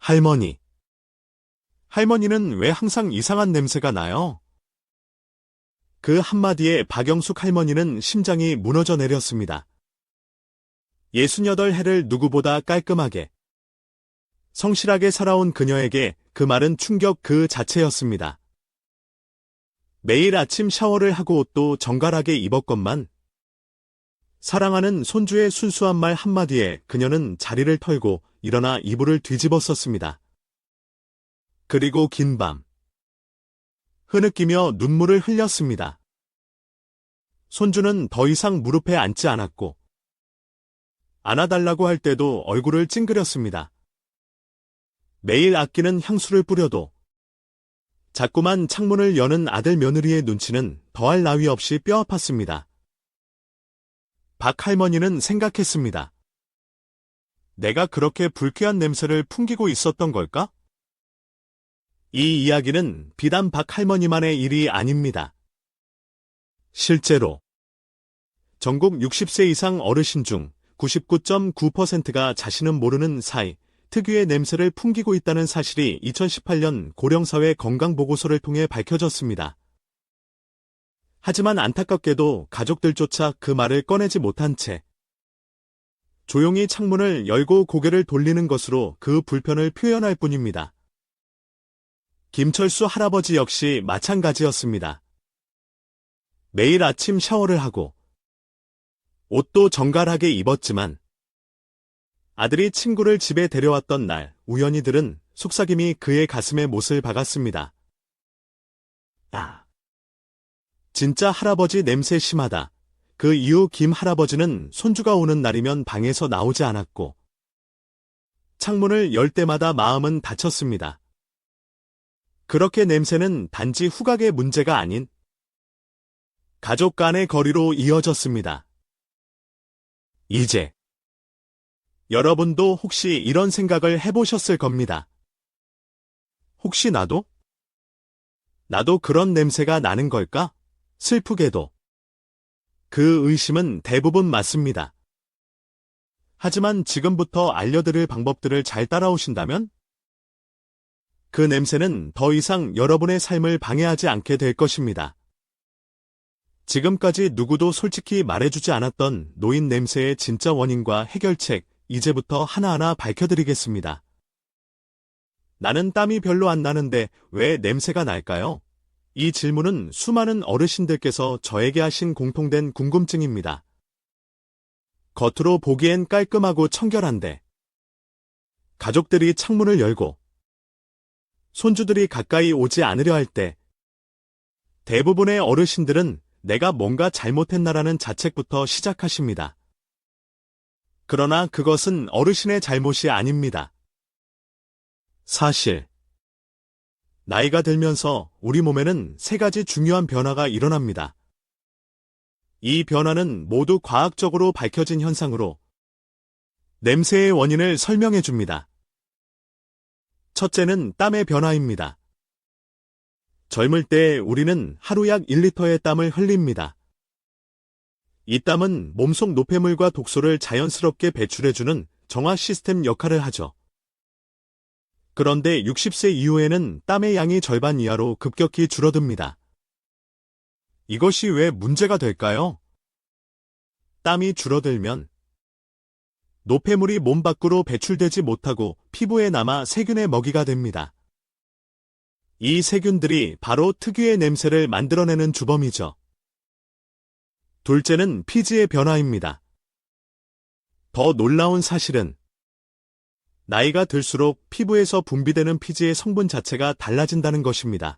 할머니. 할머니는 왜 항상 이상한 냄새가 나요? 그 한마디에 박영숙 할머니는 심장이 무너져 내렸습니다. 68해를 누구보다 깔끔하게, 성실하게 살아온 그녀에게 그 말은 충격 그 자체였습니다. 매일 아침 샤워를 하고 옷도 정갈하게 입었건만 사랑하는 손주의 순수한 말 한마디에 그녀는 자리를 털고 일어나 이불을 뒤집었었습니다. 그리고 긴 밤, 흐느끼며 눈물을 흘렸습니다. 손주는 더 이상 무릎에 앉지 않았고 안아달라고 할 때도 얼굴을 찡그렸습니다. 매일 아끼는 향수를 뿌려도 자꾸만 창문을 여는 아들 며느리의 눈치는 더할 나위 없이 뼈아팠습니다. 박 할머니는 생각했습니다. 내가 그렇게 불쾌한 냄새를 풍기고 있었던 걸까? 이 이야기는 비단 박 할머니만의 일이 아닙니다. 실제로 전국 60세 이상 어르신 중 99.9%가 자신은 모르는 사이 특유의 냄새를 풍기고 있다는 사실이 2018년 고령사회 건강보고서를 통해 밝혀졌습니다. 하지만 안타깝게도 가족들조차 그 말을 꺼내지 못한 채 조용히 창문을 열고 고개를 돌리는 것으로 그 불편을 표현할 뿐입니다. 김철수 할아버지 역시 마찬가지였습니다. 매일 아침 샤워를 하고 옷도 정갈하게 입었지만 아들이 친구를 집에 데려왔던 날 우연히 들은 속삭임이 그의 가슴에 못을 박았습니다. 아, 진짜 할아버지 냄새 심하다. 그 이후 김 할아버지는 손주가 오는 날이면 방에서 나오지 않았고 창문을 열 때마다 마음은 다쳤습니다. 그렇게 냄새는 단지 후각의 문제가 아닌 가족 간의 거리로 이어졌습니다. 이제 여러분도 혹시 이런 생각을 해보셨을 겁니다. 혹시 나도 그런 냄새가 나는 걸까? 슬프게도 그 의심은 대부분 맞습니다. 하지만 지금부터 알려드릴 방법들을 잘 따라오신다면 그 냄새는 더 이상 여러분의 삶을 방해하지 않게 될 것입니다. 지금까지 누구도 솔직히 말해주지 않았던 노인 냄새의 진짜 원인과 해결책, 이제부터 하나하나 밝혀드리겠습니다. 나는 땀이 별로 안 나는데 왜 냄새가 날까요? 이 질문은 수많은 어르신들께서 저에게 하신 공통된 궁금증입니다. 겉으로 보기엔 깔끔하고 청결한데 가족들이 창문을 열고 손주들이 가까이 오지 않으려 할 때 대부분의 어르신들은 내가 뭔가 잘못했나라는 자책부터 시작하십니다. 그러나 그것은 어르신의 잘못이 아닙니다. 사실 나이가 들면서 우리 몸에는 세 가지 중요한 변화가 일어납니다. 이 변화는 모두 과학적으로 밝혀진 현상으로 냄새의 원인을 설명해 줍니다. 첫째는 땀의 변화입니다. 젊을 때 우리는 하루 약 1리터의 땀을 흘립니다. 이 땀은 몸속 노폐물과 독소를 자연스럽게 배출해주는 정화 시스템 역할을 하죠. 그런데 60세 이후에는 땀의 양이 절반 이하로 급격히 줄어듭니다. 이것이 왜 문제가 될까요? 땀이 줄어들면 노폐물이 몸 밖으로 배출되지 못하고 피부에 남아 세균의 먹이가 됩니다. 이 세균들이 바로 특유의 냄새를 만들어내는 주범이죠. 둘째는 피지의 변화입니다. 더 놀라운 사실은 나이가 들수록 피부에서 분비되는 피지의 성분 자체가 달라진다는 것입니다.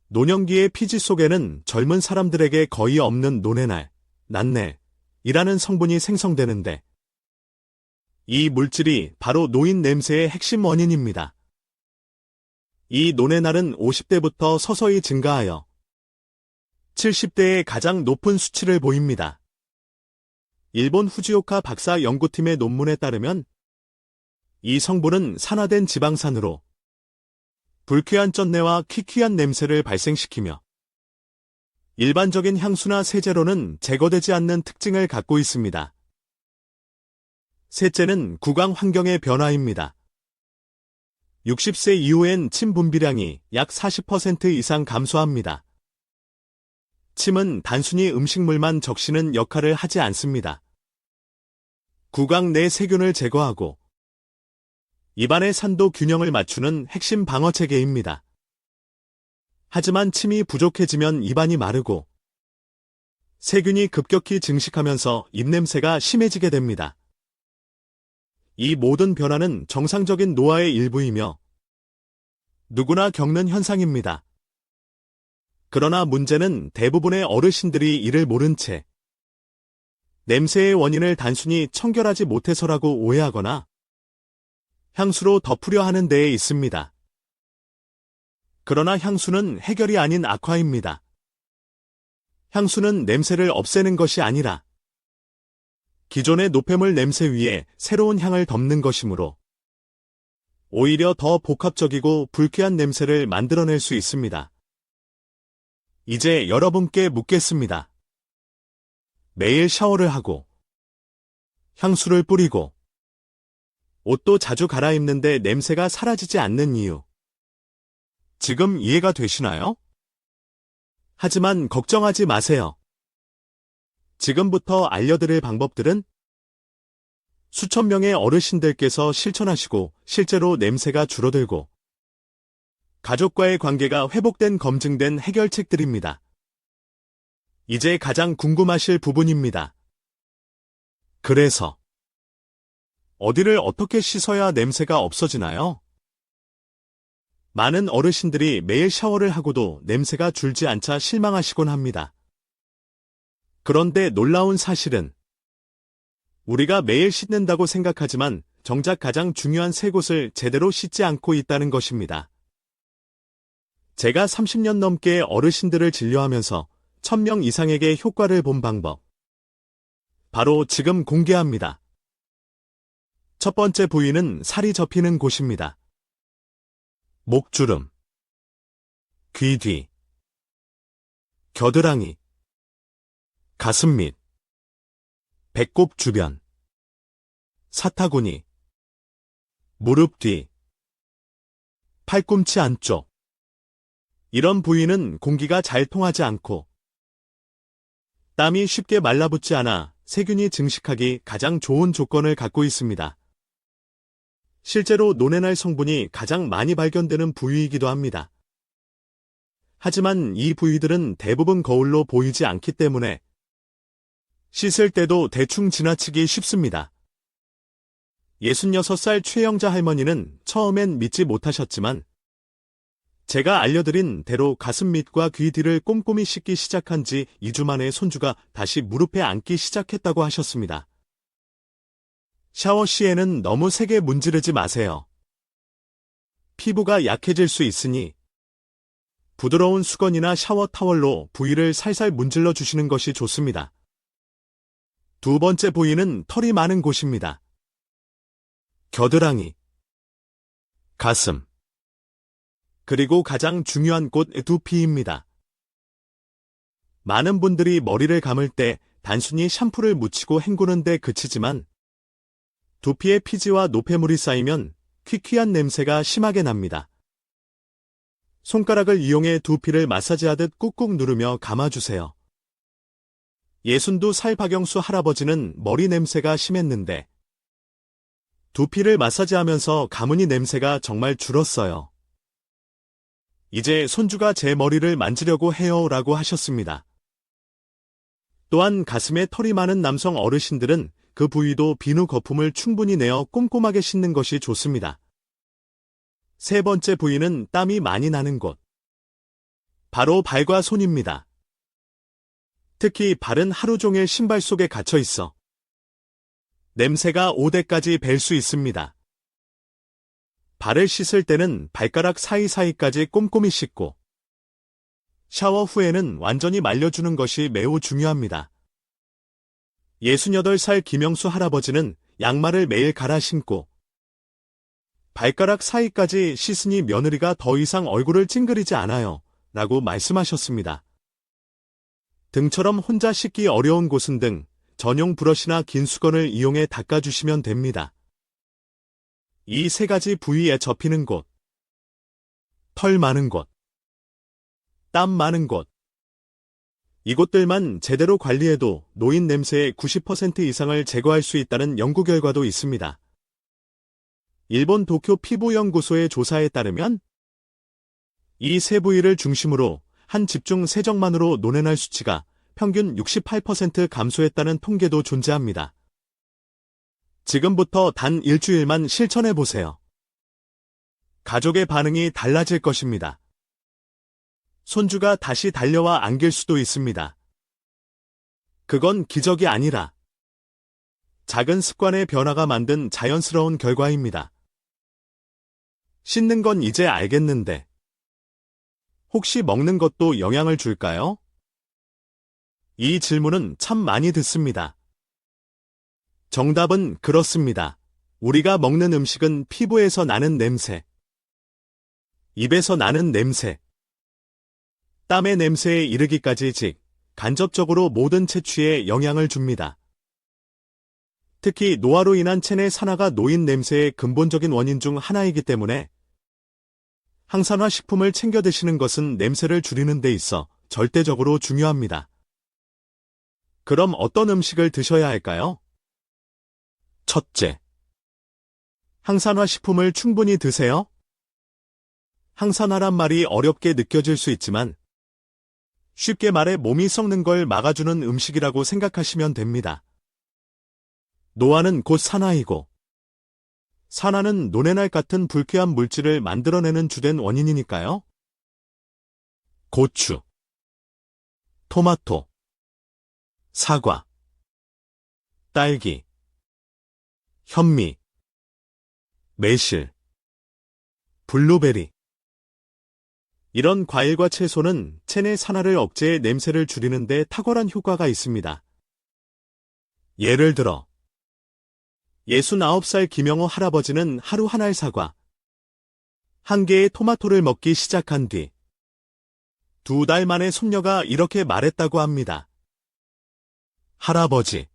노년기의 피지 속에는 젊은 사람들에게 거의 없는 노네날, 낫넬이라는 성분이 생성되는데 이 물질이 바로 노인 냄새의 핵심 원인입니다. 이 노네날은 50대부터 서서히 증가하여 70대에 가장 높은 수치를 보입니다. 일본 후지오카 박사 연구팀의 논문에 따르면 이 성분은 산화된 지방산으로 불쾌한 쩐내와 퀴퀴한 냄새를 발생시키며 일반적인 향수나 세제로는 제거되지 않는 특징을 갖고 있습니다. 셋째는 구강 환경의 변화입니다. 60세 이후엔 침 분비량이 약 40% 이상 감소합니다. 침은 단순히 음식물만 적시는 역할을 하지 않습니다. 구강 내 세균을 제거하고 입안의 산도 균형을 맞추는 핵심 방어 체계입니다. 하지만 침이 부족해지면 입안이 마르고 세균이 급격히 증식하면서 입냄새가 심해지게 됩니다. 이 모든 변화는 정상적인 노화의 일부이며 누구나 겪는 현상입니다. 그러나 문제는 대부분의 어르신들이 이를 모른 채 냄새의 원인을 단순히 청결하지 못해서라고 오해하거나 향수로 덮으려 하는 데에 있습니다. 그러나 향수는 해결이 아닌 악화입니다. 향수는 냄새를 없애는 것이 아니라 기존의 노폐물 냄새 위에 새로운 향을 덮는 것이므로 오히려 더 복합적이고 불쾌한 냄새를 만들어낼 수 있습니다. 이제 여러분께 묻겠습니다. 매일 샤워를 하고 향수를 뿌리고 옷도 자주 갈아입는데 냄새가 사라지지 않는 이유. 지금 이해가 되시나요? 하지만 걱정하지 마세요. 지금부터 알려드릴 방법들은 수천 명의 어르신들께서 실천하시고 실제로 냄새가 줄어들고 가족과의 관계가 회복된 검증된 해결책들입니다. 이제 가장 궁금하실 부분입니다. 그래서 어디를 어떻게 씻어야 냄새가 없어지나요? 많은 어르신들이 매일 샤워를 하고도 냄새가 줄지 않자 실망하시곤 합니다. 그런데 놀라운 사실은 우리가 매일 씻는다고 생각하지만 정작 가장 중요한 세 곳을 제대로 씻지 않고 있다는 것입니다. 제가 30년 넘게 어르신들을 진료하면서 1000명 이상에게 효과를 본 방법. 바로 지금 공개합니다. 첫 번째 부위는 살이 접히는 곳입니다. 목주름, 귀 뒤, 겨드랑이, 가슴 밑, 배꼽 주변, 사타구니, 무릎 뒤, 팔꿈치 안쪽. 이런 부위는 공기가 잘 통하지 않고 땀이 쉽게 말라붙지 않아 세균이 증식하기 가장 좋은 조건을 갖고 있습니다. 실제로 노네날 성분이 가장 많이 발견되는 부위이기도 합니다. 하지만 이 부위들은 대부분 거울로 보이지 않기 때문에 씻을 때도 대충 지나치기 쉽습니다. 66살 최영자 할머니는 처음엔 믿지 못하셨지만 제가 알려드린 대로 가슴 밑과 귀 뒤를 꼼꼼히 씻기 시작한 지 2주 만에 손주가 다시 무릎에 앉기 시작했다고 하셨습니다. 샤워 시에는 너무 세게 문지르지 마세요. 피부가 약해질 수 있으니 부드러운 수건이나 샤워 타월로 부위를 살살 문질러 주시는 것이 좋습니다. 두 번째 부위는 털이 많은 곳입니다. 겨드랑이, 가슴, 그리고 가장 중요한 곳 두피입니다. 많은 분들이 머리를 감을 때 단순히 샴푸를 묻히고 헹구는 데 그치지만 두피에 피지와 노폐물이 쌓이면 퀴퀴한 냄새가 심하게 납니다. 손가락을 이용해 두피를 마사지하듯 꾹꾹 누르며 감아주세요. 62살 박영수 할아버지는 머리 냄새가 심했는데 두피를 마사지하면서 감으니 냄새가 정말 줄었어요. 이제 손주가 제 머리를 만지려고 해요 라고 하셨습니다. 또한 가슴에 털이 많은 남성 어르신들은 그 부위도 비누 거품을 충분히 내어 꼼꼼하게 씻는 것이 좋습니다. 세 번째 부위는 땀이 많이 나는 곳. 바로 발과 손입니다. 특히 발은 하루 종일 신발 속에 갇혀 있어 냄새가 5대까지 벨 수 있습니다. 발을 씻을 때는 발가락 사이사이까지 꼼꼼히 씻고 샤워 후에는 완전히 말려주는 것이 매우 중요합니다. 68살 김영수 할아버지는 양말을 매일 갈아 신고 발가락 사이까지 씻으니 며느리가 더 이상 얼굴을 찡그리지 않아요 라고 말씀하셨습니다. 등처럼 혼자 씻기 어려운 곳은 등 전용 브러쉬나 긴 수건을 이용해 닦아주시면 됩니다. 이 세 가지 부위에 접히는 곳, 털 많은 곳, 땀 많은 곳. 이곳들만 제대로 관리해도 노인 냄새의 90% 이상을 제거할 수 있다는 연구 결과도 있습니다. 일본 도쿄 피부연구소의 조사에 따르면 이 세 부위를 중심으로 한 집중 세정만으로 노년할 수치가 평균 68% 감소했다는 통계도 존재합니다. 지금부터 단 일주일만 실천해보세요. 가족의 반응이 달라질 것입니다. 손주가 다시 달려와 안길 수도 있습니다. 그건 기적이 아니라 작은 습관의 변화가 만든 자연스러운 결과입니다. 씻는 건 이제 알겠는데 혹시 먹는 것도 영향을 줄까요? 이 질문은 참 많이 듣습니다. 정답은 그렇습니다. 우리가 먹는 음식은 피부에서 나는 냄새, 입에서 나는 냄새, 땀의 냄새에 이르기까지 즉 간접적으로 모든 채취에 영향을 줍니다. 특히 노화로 인한 체내 산화가 노인 냄새의 근본적인 원인 중 하나이기 때문에 항산화 식품을 챙겨 드시는 것은 냄새를 줄이는 데 있어 절대적으로 중요합니다. 그럼 어떤 음식을 드셔야 할까요? 첫째, 항산화 식품을 충분히 드세요. 항산화란 말이 어렵게 느껴질 수 있지만 쉽게 말해 몸이 썩는 걸 막아주는 음식이라고 생각하시면 됩니다. 노화는 곧 산화이고 산화는 노네날 같은 불쾌한 물질을 만들어내는 주된 원인이니까요. 고추, 토마토, 사과, 딸기, 현미, 매실, 블루베리. 이런 과일과 채소는 체내 산화를 억제해 냄새를 줄이는 데 탁월한 효과가 있습니다. 예를 들어 69살 김영호 할아버지는 하루 한 알 사과, 한 개의 토마토를 먹기 시작한 뒤 2달 만에 손녀가 이렇게 말했다고 합니다. 할아버지,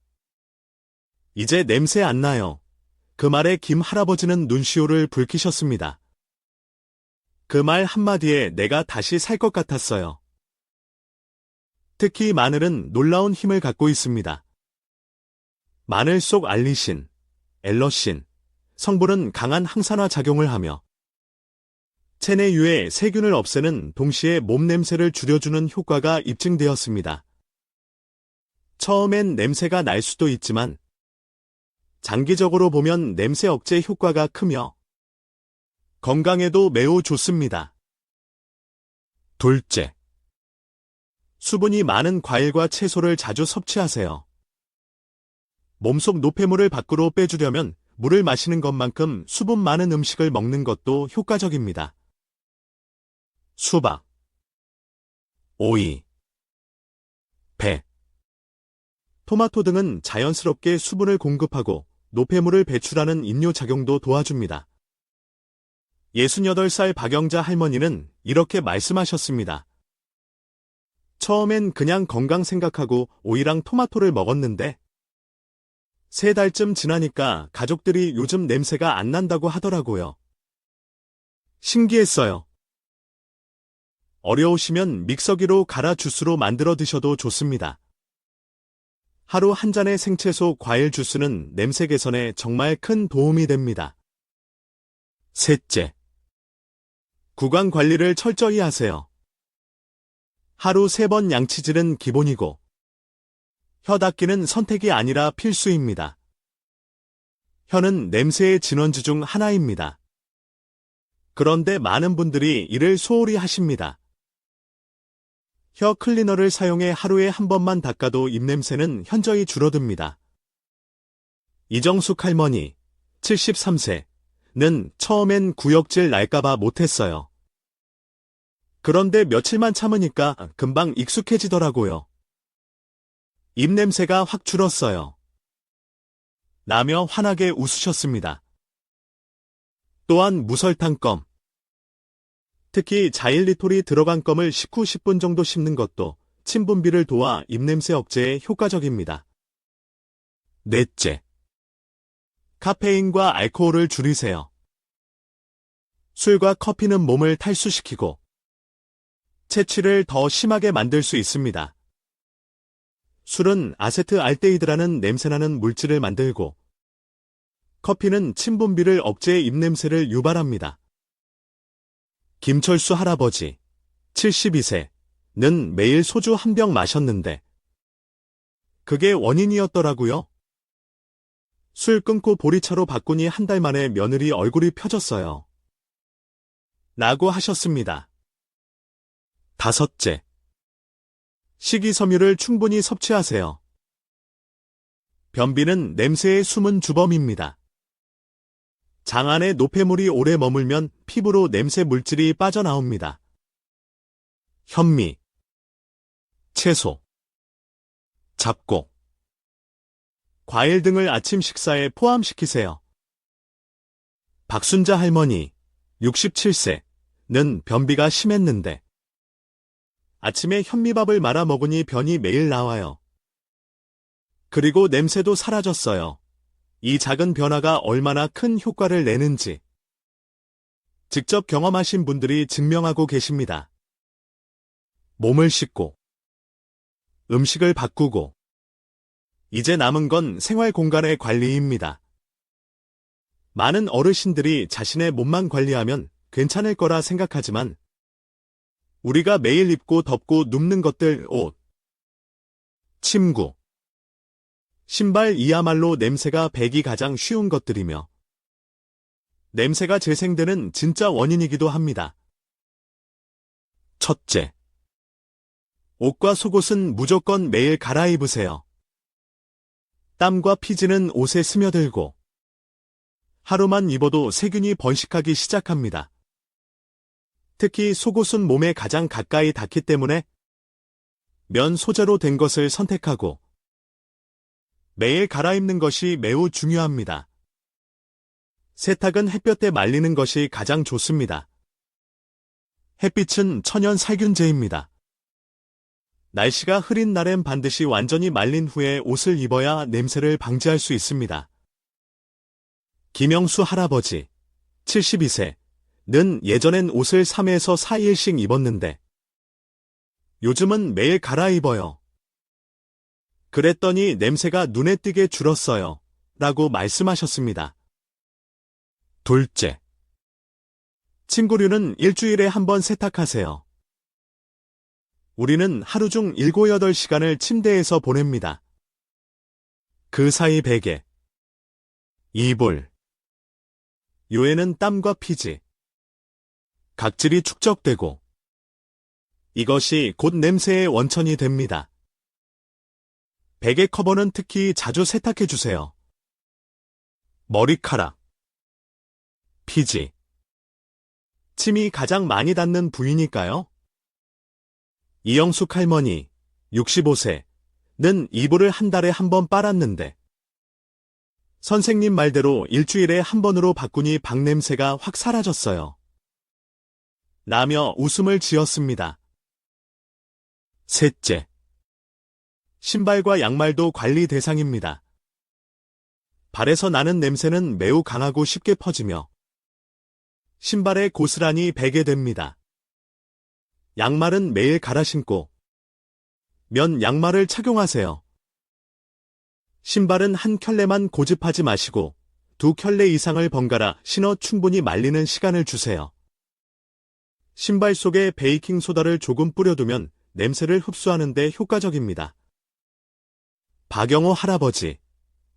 이제 냄새 안 나요. 그 말에 김 할아버지는 눈시울을 붉히셨습니다. 그 말 한마디에 내가 다시 살 것 같았어요. 특히 마늘은 놀라운 힘을 갖고 있습니다. 마늘 속 알리신, 엘러신, 성분은 강한 항산화 작용을 하며 체내 유해 세균을 없애는 동시에 몸 냄새를 줄여주는 효과가 입증되었습니다. 처음엔 냄새가 날 수도 있지만 장기적으로 보면 냄새 억제 효과가 크며 건강에도 매우 좋습니다. 둘째, 수분이 많은 과일과 채소를 자주 섭취하세요. 몸속 노폐물을 밖으로 빼주려면 물을 마시는 것만큼 수분 많은 음식을 먹는 것도 효과적입니다. 수박, 오이, 배, 토마토 등은 자연스럽게 수분을 공급하고 노폐물을 배출하는 인뇨 작용도 도와줍니다. 68살 박영자 할머니는 이렇게 말씀하셨습니다. 처음엔 그냥 건강 생각하고 오이랑 토마토를 먹었는데 3달쯤 지나니까 가족들이 요즘 냄새가 안 난다고 하더라고요. 신기했어요. 어려우시면 믹서기로 갈아 주스로 만들어 드셔도 좋습니다. 하루 한 잔의 생채소 과일 주스는 냄새 개선에 정말 큰 도움이 됩니다. 셋째, 구강 관리를 철저히 하세요. 하루 3번 양치질은 기본이고 혀 닦기는 선택이 아니라 필수입니다. 혀는 냄새의 진원주 중 하나입니다. 그런데 많은 분들이 이를 소홀히 하십니다. 혀 클리너를 사용해 하루에 한 번만 닦아도 입냄새는 현저히 줄어듭니다. 이정숙 할머니, 73세는 처음엔 구역질 날까봐 못했어요. 그런데 며칠만 참으니까 금방 익숙해지더라고요. 입냄새가 확 줄었어요. 라며 환하게 웃으셨습니다. 또한 무설탕 껌. 특히 자일리톨이 들어간 껌을 식후 10분 정도 씹는 것도 침 분비를 도와 입냄새 억제에 효과적입니다. 넷째, 카페인과 알코올을 줄이세요. 술과 커피는 몸을 탈수시키고 체취를 더 심하게 만들 수 있습니다. 술은 아세트알데히드라는 냄새나는 물질을 만들고 커피는 침분비를 억제해 입냄새를 유발합니다. 김철수 할아버지, 72세는 매일 소주 한 병 마셨는데 그게 원인이었더라고요. 술 끊고 보리차로 바꾸니 한 달 만에 며느리 얼굴이 펴졌어요. 라고 하셨습니다. 다섯째, 식이섬유를 충분히 섭취하세요. 변비는 냄새의 숨은 주범입니다. 장 안에 노폐물이 오래 머물면 피부로 냄새 물질이 빠져나옵니다. 현미, 채소, 잡곡, 과일 등을 아침 식사에 포함시키세요. 박순자 할머니, 67세는 변비가 심했는데 아침에 현미밥을 말아 먹으니 변이 매일 나와요. 그리고 냄새도 사라졌어요. 이 작은 변화가 얼마나 큰 효과를 내는지 직접 경험하신 분들이 증명하고 계십니다. 몸을 씻고 음식을 바꾸고 이제 남은 건 생활 공간의 관리입니다. 많은 어르신들이 자신의 몸만 관리하면 괜찮을 거라 생각하지만 우리가 매일 입고 덮고 눕는 것들 옷, 침구, 신발 이야말로 냄새가 배기 가장 쉬운 것들이며 냄새가 재생되는 진짜 원인이기도 합니다. 첫째, 옷과 속옷은 무조건 매일 갈아입으세요. 땀과 피지는 옷에 스며들고 하루만 입어도 세균이 번식하기 시작합니다. 특히 속옷은 몸에 가장 가까이 닿기 때문에 면 소재로 된 것을 선택하고 매일 갈아입는 것이 매우 중요합니다. 세탁은 햇볕에 말리는 것이 가장 좋습니다. 햇빛은 천연 살균제입니다. 날씨가 흐린 날엔 반드시 완전히 말린 후에 옷을 입어야 냄새를 방지할 수 있습니다. 김영수 할아버지, 72세는 예전엔 옷을 3회에서 4일씩 입었는데 요즘은 매일 갈아입어요. 그랬더니 냄새가 눈에 띄게 줄었어요. 라고 말씀하셨습니다. 둘째, 침구류는 일주일에 한 번 세탁하세요. 우리는 하루 중 7, 8시간을 침대에서 보냅니다. 그 사이 베개, 이불, 요에는 땀과 피지, 각질이 축적되고 이것이 곧 냄새의 원천이 됩니다. 베개 커버는 특히 자주 세탁해주세요. 머리카락, 피지, 침이 가장 많이 닿는 부위니까요. 이영숙 할머니, 65세는 이불을 한 달에 한 번 빨았는데 선생님 말대로 일주일에 한 번으로 바꾸니 방냄새가 확 사라졌어요. 라며 웃음을 지었습니다. 셋째, 신발과 양말도 관리 대상입니다. 발에서 나는 냄새는 매우 강하고 쉽게 퍼지며 신발에 고스란히 배게 됩니다. 양말은 매일 갈아 신고 면 양말을 착용하세요. 신발은 한 켤레만 고집하지 마시고 2켤레 이상을 번갈아 신어 충분히 말리는 시간을 주세요. 신발 속에 베이킹소다를 조금 뿌려두면 냄새를 흡수하는 데 효과적입니다. 박영호 할아버지,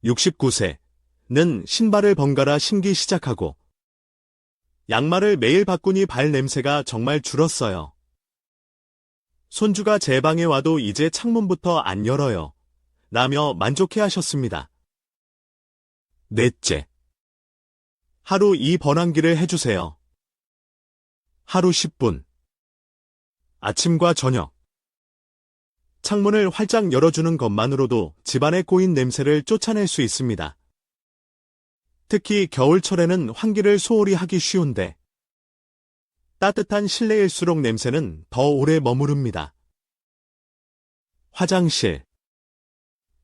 69세는 신발을 번갈아 신기 시작하고 양말을 매일 바꾸니 발 냄새가 정말 줄었어요. 손주가 제 방에 와도 이제 창문부터 안 열어요. 라며 만족해 하셨습니다. 넷째, 하루 2번환기를 해주세요. 하루 10분. 아침과 저녁. 창문을 활짝 열어주는 것만으로도 집안에 꼬인 냄새를 쫓아낼 수 있습니다. 특히 겨울철에는 환기를 소홀히 하기 쉬운데 따뜻한 실내일수록 냄새는 더 오래 머무릅니다. 화장실.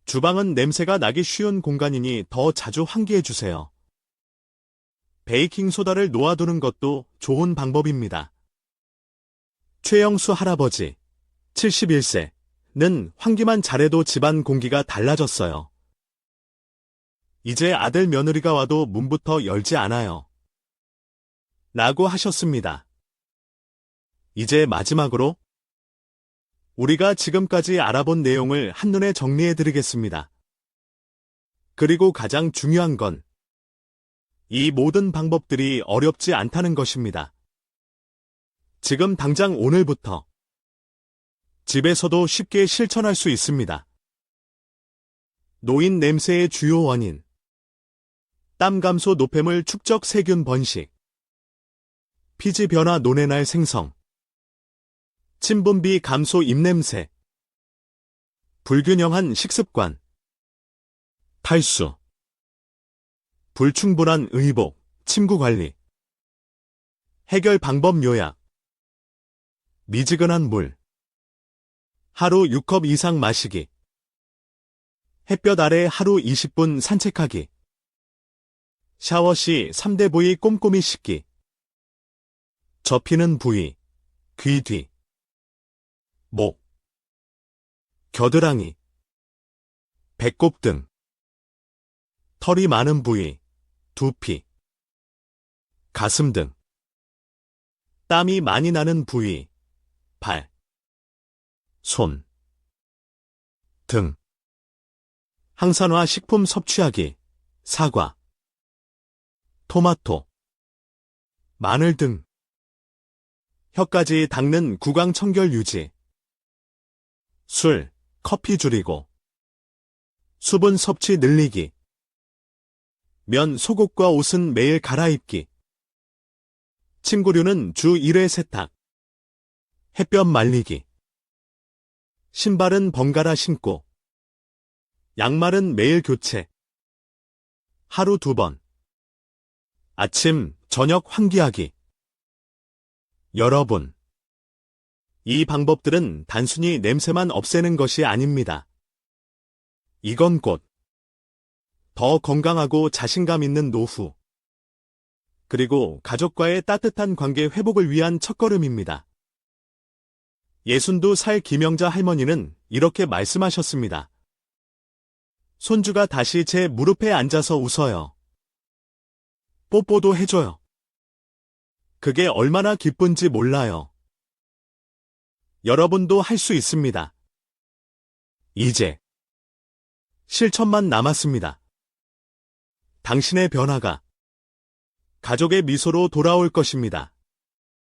주방은 냄새가 나기 쉬운 공간이니 더 자주 환기해주세요. 베이킹소다를 놓아두는 것도 좋은 방법입니다. 최영수 할아버지, 71세는 환기만 잘해도 집안 공기가 달라졌어요. 이제 아들 며느리가 와도 문부터 열지 않아요. 라고 하셨습니다. 이제 마지막으로 우리가 지금까지 알아본 내용을 한눈에 정리해드리겠습니다. 그리고 가장 중요한 건 이 모든 방법들이 어렵지 않다는 것입니다. 지금 당장 오늘부터 집에서도 쉽게 실천할 수 있습니다. 노인 냄새의 주요 원인, 땀 감소 노폐물 축적 세균 번식, 피지 변화 노뇌날 생성, 침분비 감소 입냄새, 불균형한 식습관, 탈수, 불충분한 의복, 침구 관리, 해결 방법 요약, 미지근한 물, 하루 6컵 이상 마시기, 햇볕 아래 하루 20분 산책하기, 샤워 시 3대 부위 꼼꼼히 씻기, 접히는 부위, 귀 뒤, 목, 겨드랑이, 배꼽 등, 털이 많은 부위, 두피, 가슴 등, 땀이 많이 나는 부위, 발, 손, 등, 항산화 식품 섭취하기, 사과, 토마토, 마늘 등, 혀까지 닦는 구강 청결 유지, 술, 커피 줄이고, 수분 섭취 늘리기, 면 속옷과 옷은 매일 갈아입기, 침구류는 주 1회 세탁, 햇볕 말리기, 신발은 번갈아 신고, 양말은 매일 교체, 하루 2번, 아침, 저녁 환기하기. 여러분, 이 방법들은 단순히 냄새만 없애는 것이 아닙니다. 이건 곧 더 건강하고 자신감 있는 노후, 그리고 가족과의 따뜻한 관계 회복을 위한 첫걸음입니다. 62살 김영자 할머니는 이렇게 말씀하셨습니다. 손주가 다시 제 무릎에 앉아서 웃어요. 뽀뽀도 해줘요. 그게 얼마나 기쁜지 몰라요. 여러분도 할 수 있습니다. 이제 실천만 남았습니다. 당신의 변화가 가족의 미소로 돌아올 것입니다.